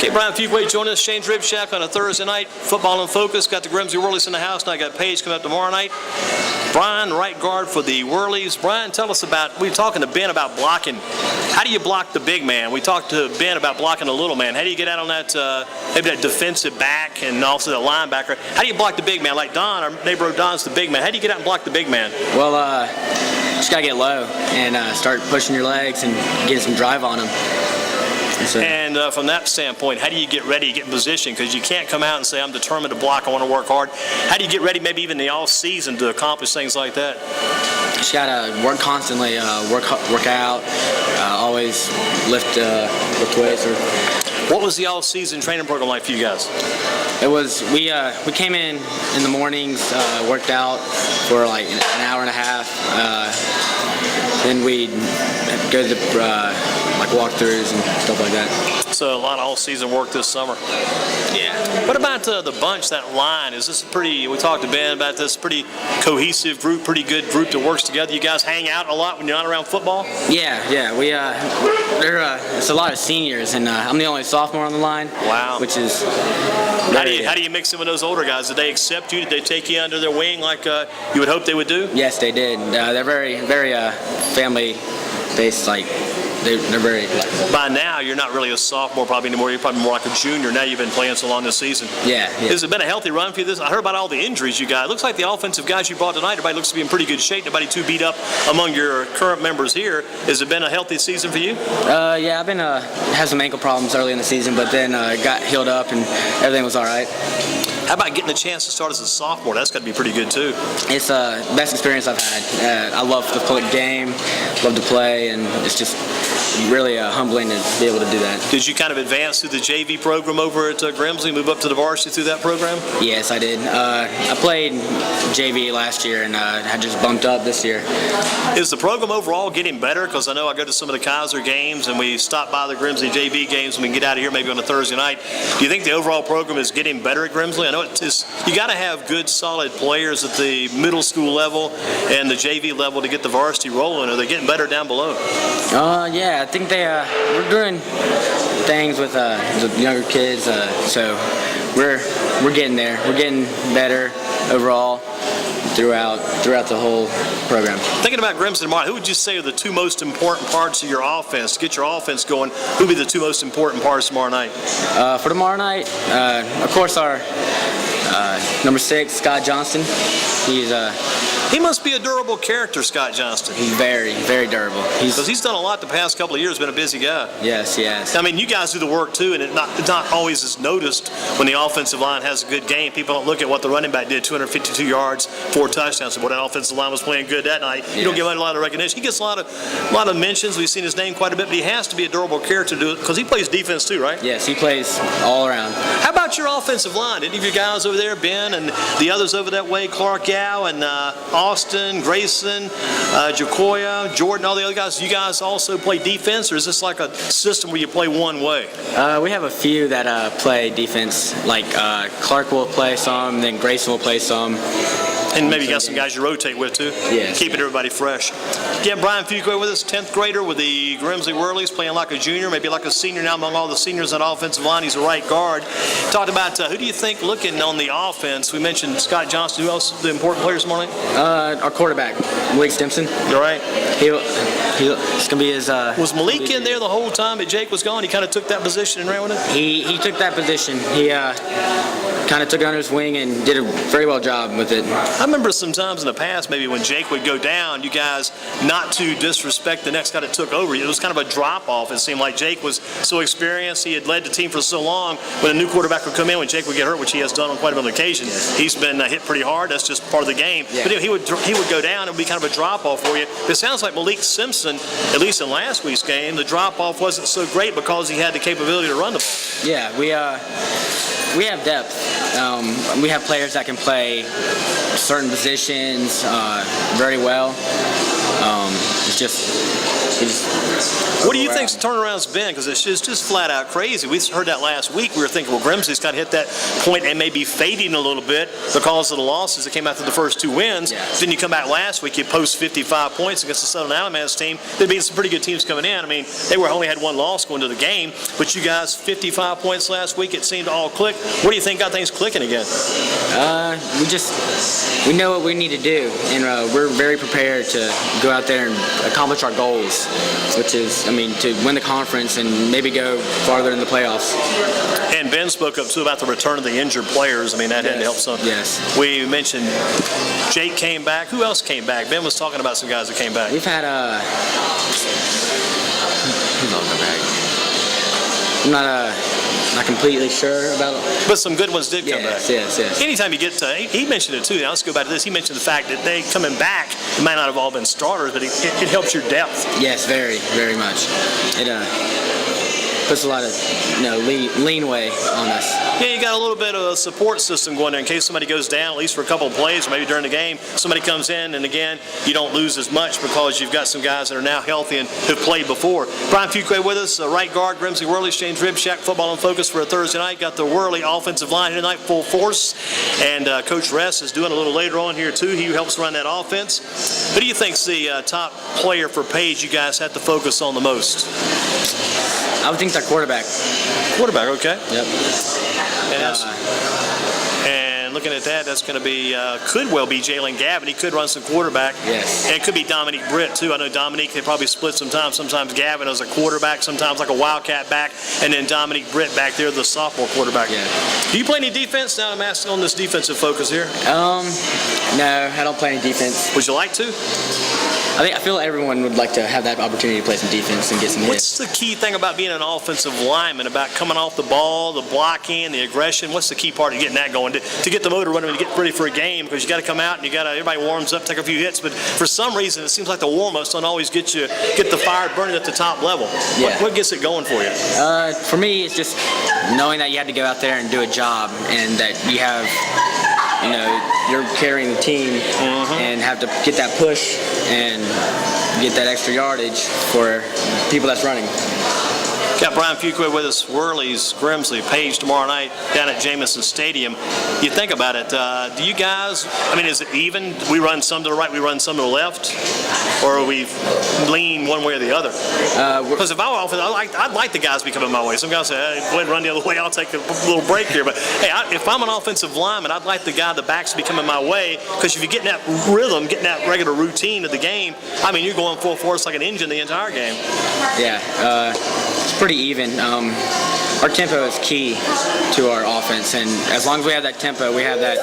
Okay, Bryan Fuquay joining us, Shane's Rib Shack on a Thursday night. Football in focus. Got the Grimsley Whirlies in the house. Now I got Paige coming up tomorrow night. Bryan, right guard for the Whirlies. Bryan, tell us about, we were talking to Ben about blocking. How do you block the big man? We talked to Ben about blocking the little man. How do you get out on that, maybe that defensive back and also the linebacker? How do you block the big man? Like Don, our neighbor Don's the big man. How do you get out and block the big man? Well, just got to get low and start pushing your legs and getting some drive on him. And from that standpoint, how do you get ready, get in position? Because you can't come out and say, I'm determined to block, I want to work hard. How do you get ready maybe even the off season to accomplish things like that? Just got to work constantly, work out, always lift weights. What was the all-season training program like for you guys? It was, we came in the mornings, worked out for like an hour and a half. Then we'd go to the like walkthroughs and stuff like that. So a lot of all-season work this summer. Yeah. What about the bunch, that line? Is this pretty, we talked to Ben about this, pretty cohesive group, pretty good group that works together? You guys hang out a lot when you're not around football? Yeah. We, it's a lot of seniors, and I'm the only sophomore on the line. Wow. Which is... How do you mix in with those older guys? Did they accept you? Did they take you under their wing like you would hope they would do? Yes, they did. They're very family-based, like, they're very... By now, you're not really a sophomore probably anymore. You're probably more like a junior. Now you've been playing so long this season. Yeah. Has it been a healthy run for you? I heard about all the injuries you got. It looks like the offensive guys you brought tonight, everybody looks to be in pretty good shape. Nobody too beat up among your current members here. Has it been a healthy season for you? Yeah, I've been had some ankle problems early in the season, but then got healed up and everything was all right. How about getting the chance to start as a sophomore? That's got to be pretty good too. It's the best experience I've had. I love the game, love to play, and it's just really humbling to be able to do that. Did you kind of advance through the JV program over at Grimsley, move up to the varsity through that program? Yes, I did. I played JV last year and I just bumped up this year. Is the program overall getting better? Because I know I go to some of the Kaiser games and we stop by the Grimsley JV games and we can get out of here maybe on a Thursday night. Do you think the overall program is getting better at Grimsley? I know you got to have good, solid players at the middle school level and the JV level to get the varsity rolling. Are they getting better down below? Yeah, I think we're doing things with the younger kids, so we're getting there. We're getting better overall throughout the whole program. Thinking about Grimsley tomorrow, who would you say are the two most important parts of your offense? To get your offense going, who would be the two most important parts tomorrow night? For tomorrow night, of course, our number 6, Scott Johnston. He must be a durable character, Scott Johnston. He's very, very durable. Because he's done a lot the past couple of years, been a busy guy. Yes. I mean, you guys do the work too, and it's not always as noticed when the offensive line has a good game. People don't look at what the running back did, 252 yards, 4 touchdowns. Boy, that offensive line was playing good that night. You don't give him a lot of recognition. He gets a lot of mentions. We've seen his name quite a bit, but he has to be a durable character to do it because he plays defense too, right? Yes, he plays all around. How about your offensive line? Any of your guys over there, Ben, and the others over that way, Clark Yao and Austin, Grayson, Jacoya, Jordan, all the other guys, you guys also play defense, or is this like a system where you play one way? We have a few that play defense, like Clark will play some, then Grayson will play some. And maybe you got some guys you rotate with too. Yes. Keeping everybody fresh. Again, Bryan Fuquay with us, 10th grader with the Grimsley Whirlies, playing like a junior, maybe like a senior now among all the seniors on the offensive line. He's a right guard. Talked about who do you think looking on the offense? We mentioned Scott Johnston. Who else the important players this morning? Our quarterback, Malik Stimson. You're right. It's gonna be his. Was Malik in there the whole time that Jake was gone? He kind of took that position and ran with it. He took that position. He kind of took it under his wing and did a very well job with it. I remember some times in the past, maybe when Jake would go down, you guys, not to disrespect the next guy that took over, it was kind of a drop-off. It seemed like Jake was so experienced, he had led the team for so long, when a new quarterback would come in, when Jake would get hurt, which he has done on quite a bit of occasions, he's been hit pretty hard. That's just part of the game. Yeah. But he would go down and be kind of a drop-off for you. But it sounds like Malik Simpson, at least in last week's game, the drop-off wasn't so great because he had the capability to run the ball. Yeah, we have depth. We have players that can play certain positions very well. It's just What do you think's the turnaround's been? Because it's just flat out crazy. We heard that last week. We were thinking, well, Grimsley's kind of hit that point and maybe fading a little bit because of the losses that came after the first 2 wins. Yeah. Then you come back last week, you post 55 points against the Southern Alamance team. They've beaten some pretty good teams coming in. I mean, they only had 1 loss going to the game, but you guys 55 points last week. It seemed to all click. What do you think got things clicking again? We know what we need to do, and we're very prepared to go out there and accomplish our goals, which is, to win the conference and maybe go farther in the playoffs. And Ben spoke up too about the return of the injured players. That had to help some. Yes. We mentioned Jake came back. Who else came back? Ben was talking about some guys that came back. We've had who's all come back? I'm not completely sure about it. But some good ones did come back. Yes. Anytime you get to, he mentioned it too. Now let's go back to this. He mentioned the fact that they coming back, it might not have all been starters, but it helps your depth. Yes, very, very much. It puts a lot of leanway on us. Yeah, you got a little bit of a support system going there in case somebody goes down, at least for a couple of plays, or maybe during the game, somebody comes in, and again, you don't lose as much because you've got some guys that are now healthy and have played before. Bryan Fuquay with us, right guard, Grimsley Worley Exchange Rib Shack Football in Focus for a Thursday night. Got the Worley offensive line here tonight, full force, and Coach Ress is doing a little later on here too. He helps run that offense. Who do you think's the top player for Page you guys have to focus on the most? I would think that quarterback. Quarterback, okay. Yep. And looking at that, that's going to be, could well be Jalen Gavin. He could run some quarterback. Yes. And it could be Dominique Britt, too. I know Dominique, they probably split sometimes. Sometimes Gavin as a quarterback, sometimes like a wildcat back, and then Dominique Britt back there, the sophomore quarterback. Yeah. Do you play any defense? Now I'm asking on this defensive focus here. No, I don't play any defense. Would you like to? I feel everyone would like to have that opportunity to play some defense and get some hits. What's the key thing about being an offensive lineman, about coming off the ball, the blocking, the aggression? What's the key part of getting that going? To get the motor running and get ready for a game, because you got to come out and everybody warms up, take a few hits, but for some reason it seems like the warm-ups don't always get the fire burning at the top level. Yeah. What gets it going for you? For me, it's just knowing that you have to go out there and do a job, and that you have, you're carrying the team and have to get that push and get that extra yardage for people that's running. Got Bryan Fuquay with us, Worley's, Grimsley, Page tomorrow night down at Jamison Stadium. You think about it, do you guys, is it even? We run some to the right, we run some to the left? Or we lean one way or the other? Because if I were offense, I'd like the guys to be coming my way. Some guys say, hey, go ahead and run the other way, I'll take a little break here. But hey, if I'm an offensive lineman, I'd like the backs to be coming my way, because if you get in that rhythm, getting that regular routine of the game, you're going full force like an engine the entire game. Yeah, it's pretty even. Our tempo is key to our offense, and as long as we have that tempo, we have that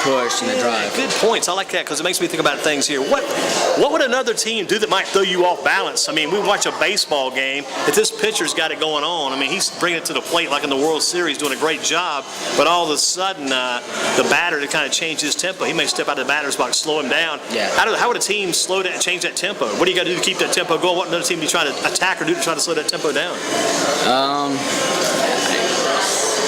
push and the drive. Good points. I like that, because it makes me think about things here. What would another team do that might throw you off balance? We watch a baseball game. If this pitcher's got it going on, he's bringing it to the plate like in the World Series, doing a great job, but all of a sudden the batter to kind of change his tempo. He may step out of the batter's box, slow him down. Yeah. How would a team slow that and change that tempo? What do you got to do to keep that tempo going? What another team do you try to attack or do to try to slow that tempo down?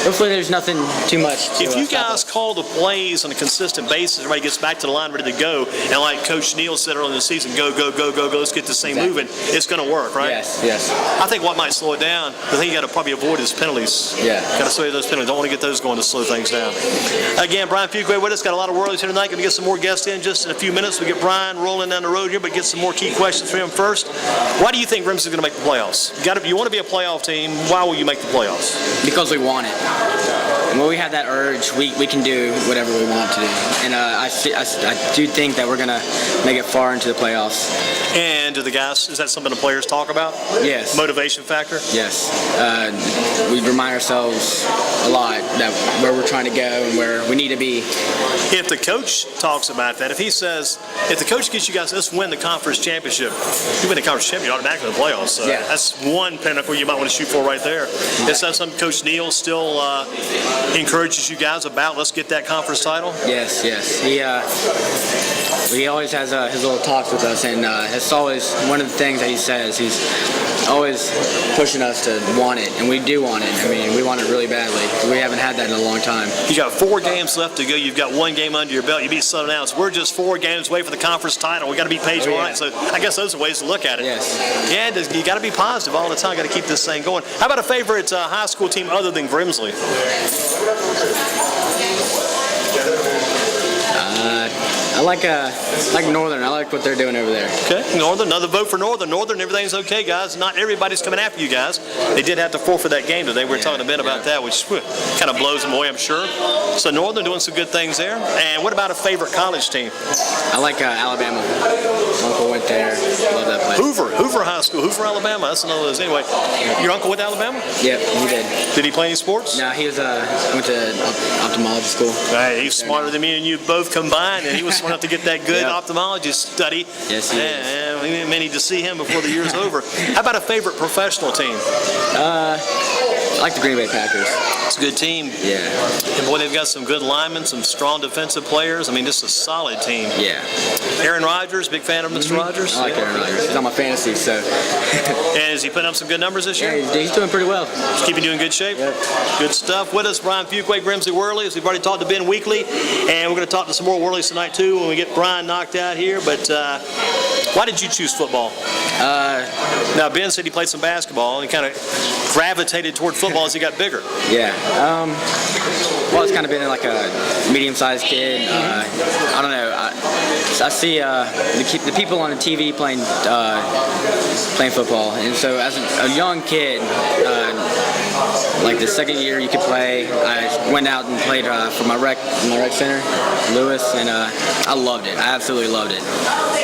Hopefully there's nothing too much to If you guys call the plays on a consistent basis, everybody gets back to the line ready to go, and like Coach Neal said earlier in the season, go, let's get this thing moving, it's going to work, right? Yes. I think what might slow it down, the thing you got to probably avoid is penalties. Yeah. Got to slow those penalties. Don't want to get those going to slow things down. Again, Bryan Fuquay with us. Got a lot of Worleys here tonight. Going to get some more guests in just in a few minutes. We get Bryan rolling down the road here, but get some more key questions for him first. Why do you think Grimsley's going to make the playoffs? You want to be a playoff team. Why will you make the playoffs? Because we want it. And when we have that urge, we can do whatever we want to do. And I do think that we're going to make it far into the playoffs. And do the guys, is that something the players talk about? Yes. Motivation factor? Yes. We remind ourselves a lot that where we're trying to go and where we need to be. If the coach talks about that, if the coach gets you guys, let's win the conference championship, you win the conference championship, you're automatically in the playoffs. So yeah. That's one pinnacle you might want to shoot for right there. Is that something Coach Neal still encourages you guys about let's get that conference title? Yes, yes. He always has his little talks with us, and it's always one of the things that he says. He's always pushing us to want it, and we do want it. I mean, we want it really badly. We haven't had that in a long time. You got 4 games left to go. You've got 1 game under your belt. You beat Southern Ounce. We're just 4 games away for the conference title. We got to beat Page tomorrow night. So I guess those are ways to look at it. Yes. Yeah, you got to be positive all the time. Got to keep this thing going. How about a favorite high school team other than Grimsley? I like Northern. I like what they're doing over there. Okay, Northern. Another vote for Northern. Northern, everything's okay, guys. Not everybody's coming after you guys. They did have to forfeit that game today. We were talking a bit about that, which kind of blows them away, I'm sure. So Northern doing some good things there. And what about a favorite college team? I like Alabama. Uncle went there. Love that place. Hoover High School, Hoover, Alabama. That's another one. Anyway, your uncle went to Alabama? Yep, he did. Did he play any sports? No, he went to ophthalmology school. Hey, he's smarter than me and you both combined, and he was smart enough to get that good ophthalmologist study. Yes, he is. We may need to see him before the year's over. How about a favorite professional team? I like the Green Bay Packers. It's a good team. Yeah. And boy, they've got some good linemen, some strong defensive players. I mean, just a solid team. Yeah. Aaron Rodgers, big fan of Mr. Rodgers? I like Aaron Rodgers. He's on my fantasy, so. And is he putting up some good numbers this year? Yeah, he's doing pretty well. He's keeping you in good shape? Yep. Good stuff. With us, Bryan Fuquay, Grimsley Whirlies. We've already talked to Ben Weekly, and we're going to talk to some more Whirlies tonight, too, when we get Bryan knocked out here. But why did you choose football? Now, Ben said he played some basketball and he kind of gravitated toward football as he got bigger. Yeah. Well, it's kind of been like a medium-sized kid. I don't know. I see the people on the TV playing football, and so as a young kid, like the second year you could play, I went out and played for my rec center, Lewis, and I loved it. I absolutely loved it.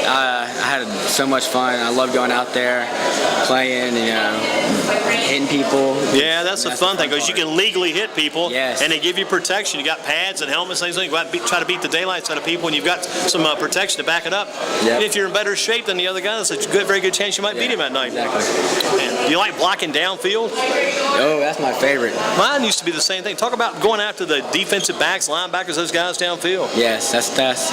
I had so much fun. I loved going out there, playing, hitting people. Yeah, that's the fun thing, because you can legally hit people, yes, and they give you protection. You got pads and helmets, things like that. You go out and try to beat the daylights out of people, and you've got some protection to back it up. Yep. And if you're in better shape than the other guy, there's a very good chance you might beat him at night. Exactly. Man, do you like blocking downfield? Oh, that's my favorite. Mine used to be the same thing. Talk about going after the defensive backs, linebackers, those guys downfield. Yes, that's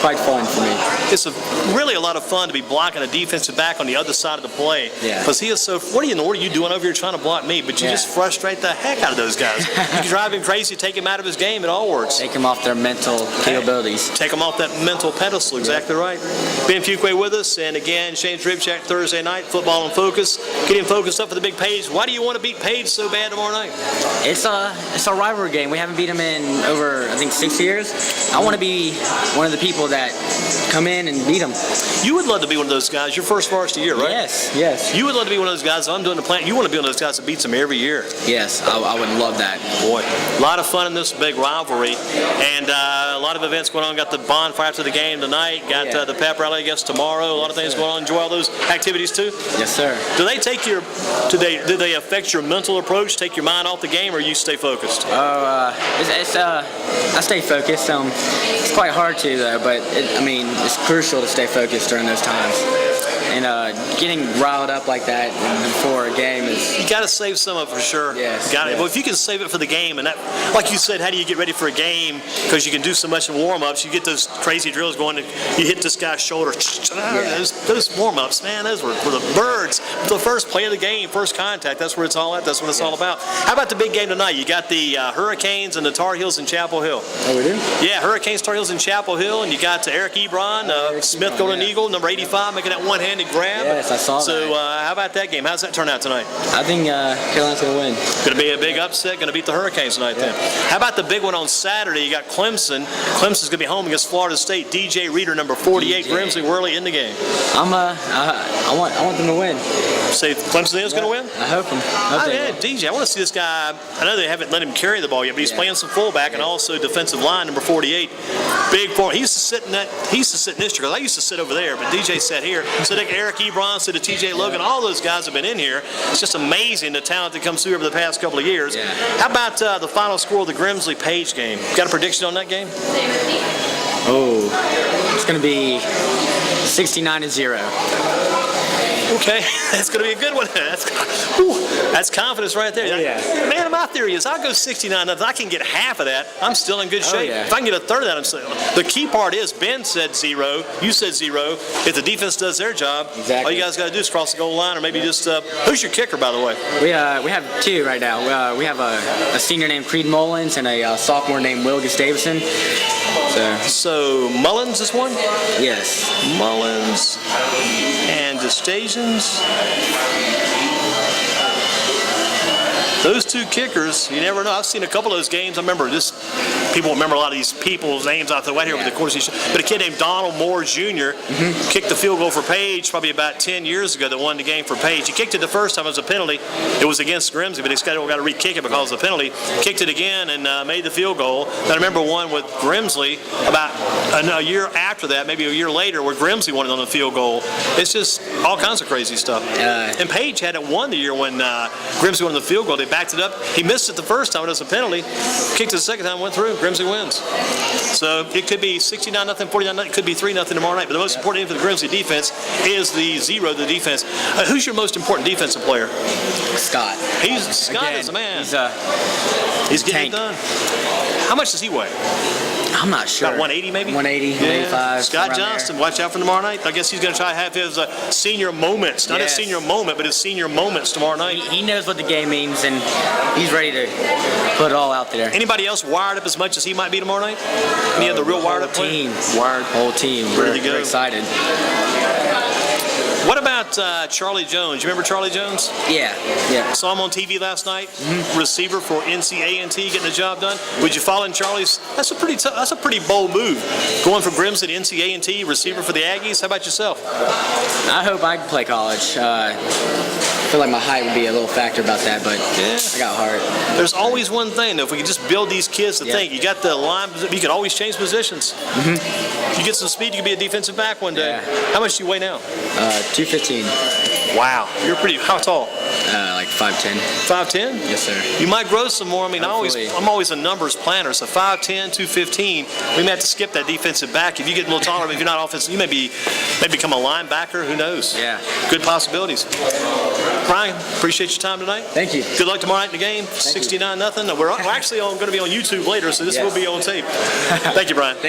quite fun for me. It's really a lot of fun to be blocking a defensive back on the other side of the play. Yeah. Because he is so. What are you doing over here trying to block me? But you just frustrate the heck out of those guys. You drive him crazy, take him out of his game. It all works. Take them off their mental capabilities. Take them off that mental pedestal. Exactly right. Ben Fuquay with us, and again, Shane's Rib Shack Thursday night, football in focus. Get him focused up for the big Page. Why do you want to beat Page so bad tomorrow night? It's a rivalry game. We haven't beat them in over, I think, 6 years. I want to be one of the people that come in and beat them. You would love to be one of those guys. Your first varsity year, right? Yes. You would love to be one of those guys. If I'm doing the plant. You want to be one of those guys that beats them every year. Yes, I would love that. Boy, a lot of fun in this big rivalry, and a lot of events going on. Got the bonfire after the game tonight. Got the pep rally, I guess, tomorrow. A lot of things going on. Enjoy all those activities too. Yes, sir. Do they affect your mental approach? Take your mind off the game, or you stay focused? I stay focused. It's quite hard to though, but it's crucial to stay focused during those times. And getting riled up like that before a game is... You got to save some of it for sure. Yes. Well, if you can save it for the game, and that, like you said, how do you get ready for a game? Because you can do so much in warm-ups. You get those crazy drills going, and you hit this guy's shoulder. Those warm-ups, man, those were the birds. The first play of the game, first contact, that's where it's all at. That's what it's all about. How about the big game tonight? You got the Hurricanes and the Tar Heels in Chapel Hill. Oh, we do? Yeah, Hurricanes, Tar Heels in Chapel Hill, and you got Eric Ebron, Smith Golden Eagle, number 85, making that one-handed grab. Yes, I saw that. So how about that game? How's that turn out tonight? I think Carolina's going to win. Going to be a big upset. Going to beat the Hurricanes tonight then. How about the big one on Saturday? You got Clemson. Clemson's going to be home against Florida State. DJ Reader, number 48, Grimsley Whirly in the game. I want them to win. Say Clemson is going to win? I hope them. DJ, I want to see this guy. I know they haven't let him carry the ball yet, but he's playing some fullback and also defensive line, number 48. Big form. He used to sit in this year, because I used to sit over there, but DJ sat here. So they Eric Ebron, so the TJ Logan, all those guys have been in here. It's just amazing the talent that comes through over the past couple of years. Yeah. How about the final score of the Grimsley Page game? Got a prediction on that game? Oh, it's going to be 69-0. Okay, that's going to be a good one. That's confidence right there. Oh, yeah. Man, my theory is I'll go 69 nothing. I can get half of that. I'm still in good shape. yeah. If I can get a third of that, I'm still. The key part is Ben said 0. You said 0. If the defense does their job, Exactly. all you guys got to do is cross the goal line, or maybe just who's your kicker, by the way? We have two right now. We have a senior named Creed Mullins and a sophomore named Will Gustavson. So Mullins is one. Yes. Mullins and Gustavsons. Those two kickers, you never know. I've seen a couple of those games. I remember this. People remember a lot of these people's names out there right here with the course. But a kid named Donald Moore Jr. Kicked the field goal for Page probably about 10 years ago that won the game for Page. He kicked it the first time as a penalty. It was against Grimsley, but he's got to re-kick it because of the penalty. Kicked it again and made the field goal. Then I remember one with Grimsley about a year after that, maybe a year later, where Grimsley won it on the field goal. It's just all kinds of crazy stuff. And Page had it won the year when Grimsley won the field goal. They backed it up. He missed it the first time. It was a penalty. Kicked it the second time, went through. Grimsley wins. So it could be 69 nothing, 49 nothing. It could be 3 nothing tomorrow night. But the most important thing for the Grimsley defense is the 0, the defense. Who's your most important defensive player? Scott. Scott is a man. He's getting it done. How much does he weigh? I'm not sure. About 180 maybe? 180, 185. Scott around Johnston, watch out for tomorrow night. I guess he's going to try to have his senior moments. Not his Yes. senior moment, but his senior moments tomorrow night. He knows what the game means, and he's ready to put it all out there. Anybody else wired up as much as he might be tomorrow night? Any other real wired up team. players? Wired. Whole team. Ready to go. We're excited. What about Charlie Jones? You remember Charlie Jones? Yeah. Saw him on TV last night. Receiver for NCA&T, getting the job done. Would you follow in Charlie's? That's a pretty bold move. Going from Grimsley to NCA&T, receiver for the Aggies. How about yourself? I hope I can play college. I feel like my height would be a little factor about that, but I got heart. There's always one thing, though. If we could just build these kids to think, you got the line, you can always change positions. You get some speed, you can be a defensive back one day. Yeah. How much do you weigh now? 215. Wow. You're pretty, how tall? Like 5'10". 5'10"? Yes, sir. You might grow some more. I mean, Hopefully. I'm always a numbers planner. So 5'10", 215. We may have to skip that defensive back. If you get a little taller, if you're not offensive, you may become a linebacker. Who knows? Yeah. Good possibilities. Bryan, appreciate your time tonight. Thank you. Good luck tomorrow night in the game. 69 nothing. We're actually going to be on YouTube later, so this will be on tape. Thank you, Bryan.